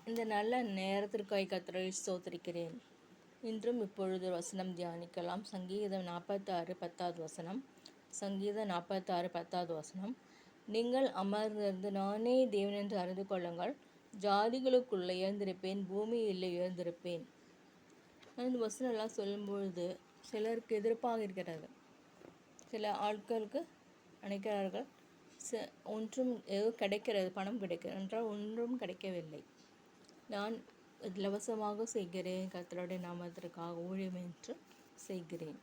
இந்த நல்ல நேரத்திற்காய் கர்த்தரை ஸ்தோத்திரிக்கிறேன். இன்றும் இப்பொழுது வசனம் தியானிக்கலாம். சங்கீதம் 46 10வது வசனம். சங்கீதம் 46 10வது வசனம். நீங்கள் அமர்ந்திருந்து நானே தேவன் என்று அறிந்து கொள்ளுங்கள். ஜாதிகளுக்குள்ளே எழுந்திருப்பேன், பூமியில் எழுந்திருப்பேன். இந்த வசனம் எல்லாம் சொல்லும்பொழுது சிலருக்கு எதிர்ப்பாக இருக்கிறது. சில ஆட்களுக்கு நினைக்கிறார்கள் ஒன்றும் ஏதோ கிடைக்கிறது, பணம் கிடைக்கிறது என்றால் ஒன்றும் கிடைக்கவில்லை. நான் இலவசமாக செய்கிறேன், கர்த்தருடைய நாமத்திற்காக ஊழியம் என்று செய்கிறேன்.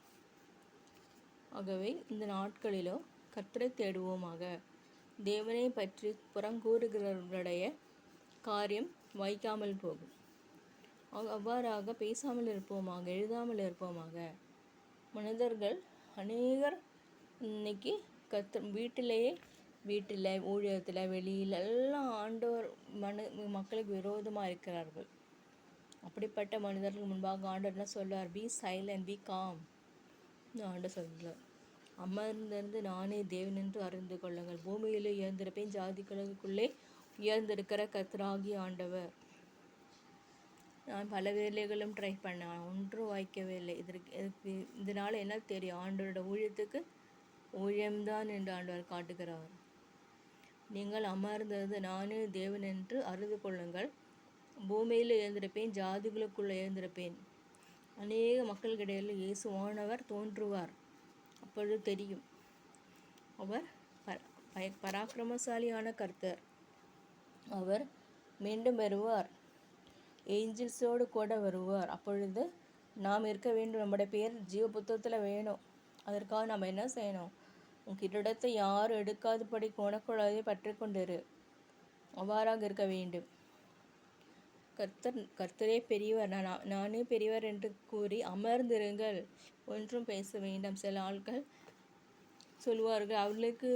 ஆகவே இந்த நாட்களிலோ கர்த்தரை தேடுவோமாக. தேவனை பற்றி புறங்கூறுகிறவர்களுடைய காரியம் வைக்காமல் போகும். அவ்வாறாக பேசாமல் இருப்போமாக, எழுதாமல் இருப்போமாக. மனிதர்கள் அநேகர் இன்னைக்கு வீட்டில் ஊழியத்தில் வெளியில் எல்லாம் ஆண்டவர் மக்களுக்கு விரோதமாக இருக்கிறார்கள். அப்படிப்பட்ட மனிதர்கள் முன்பாக ஆண்டவர் என்ன சொல்வார்? Be silent, be calm. ஆண்டவர் சொல்கிறார், அமர்ந்திருந்து நானே தேவன் என்று அறிந்து கொள்ளுங்கள். பூமியிலே உயர்ந்திருப்பேன், ஜாதிகளுக்குள்ளே உயர்ந்திருக்கிற கர்த்தராகிய ஆண்டவர். நான் பல வேலைகளும் ட்ரை பண்ணேன், ஒன்றும் வாய்க்கவே இல்லை. இதனால் என்ன தெரியும்? ஆண்டவரோட ஊழியத்துக்கு ஊழியம்தான் என்று ஆண்டவர் காட்டுகிறார். நீங்கள் அமர்ந்தது நானே தேவன் என்று அறிந்து கொள்ளுங்கள். பூமியில் எழுந்திருப்பேன், ஜாதிகளுக்குள்ளே எழுந்திருப்பேன். அநேக மக்களுக்கிடையில் இயேசுவானவர் தோன்றுவார். அப்பொழுது தெரியும் அவர் பராக்கிரமசாலியான கர்த்தர். அவர் மீண்டும் வருவார், ஏஞ்சல்ஸோடு கூட வருவார். அப்பொழுது நாம் இருக்க வேண்டும், நம்முடைய பேர் ஜீவ புத்தகத்தில் வேணும். அதற்காக நம்ம என்ன செய்யணும்? கிரீடத்தை யாரும் எடுக்காதபடி உனக்குள்ளதை பற்றி கொண்டிரு. அவ்வாறாக இருக்க வேண்டும். கர்த்தரே பெரியவர், நானே பெரியவர் என்று கூறி அமர்ந்திருங்கள், ஒன்றும் பேச வேண்டாம். சில ஆட்கள் சொல்லுவார்கள், அவர்களுக்கு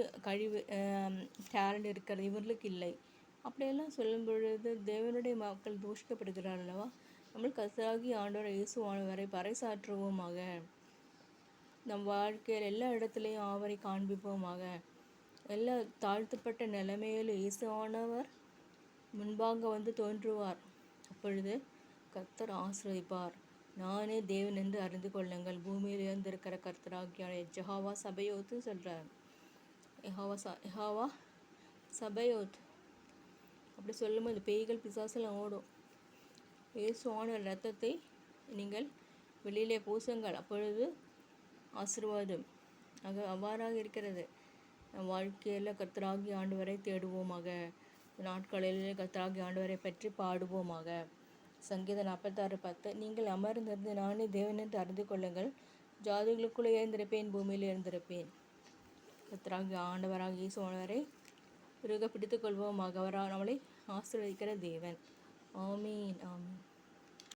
டேலண்ட் இருக்கிறது, இவர்களுக்கு இல்லை. அப்படியெல்லாம் சொல்லும் பொழுது தேவனுடைய மக்கள் தூஷிக்கப்படுகிறார் அல்லவா? நம்ம கர்த்தராகி ஆண்டவர் இயேசுவானவரை பறைசாற்றுவோமாக. நம் வாழ்க்கையில் எல்லா இடத்துலையும் அவரை காண்பிப்போமாக. எல்லா தாழ்த்தப்பட்ட நிலைமையில் இயேசுவானவர் முன்பாக வந்து தோன்றுவார். அப்பொழுது கர்த்தர் ஆசீர்வதிப்பார். நானே தேவன் என்று அறிந்து கொள்ளுங்கள். பூமியில் இருந்திருக்கிற கர்த்தராகிய யெகோவா சபையோத்து சொல்கிறார். யெகோவா சபையோத் அப்படி சொல்லும்போது பேய்கள் பிசாசெல்லாம் ஓடும். இயேசுவான இரத்தத்தை நீங்கள் வெளியிலே பூசுங்கள், அப்பொழுது ஆசீர்வாதம். அவ்வாறாக இருக்கிறது. வாழ்க்கையில் கர்த்தராகி ஆண்டவரை தேடுவோமாக. நாட்களில் கர்த்தராகி ஆண்டவரை பற்றி பாடுவோமாக. சங்கீதம் 46 10. நீங்கள் அமர்ந்திருந்து நானே தேவன் என்று அறிந்து கொள்ளுங்கள். ஜாதிகளுக்குள்ளே எழுந்திருப்பேன், பூமியில் எழுந்திருப்பேன். கர்த்தராகி ஆண்டவராக இயேசுவானவரை பிடித்துக் கொள்வோமாக. அவரால் நம்மளை ஆசீர்வதிக்கிற தேவன். ஆமீன், ஆமீன்.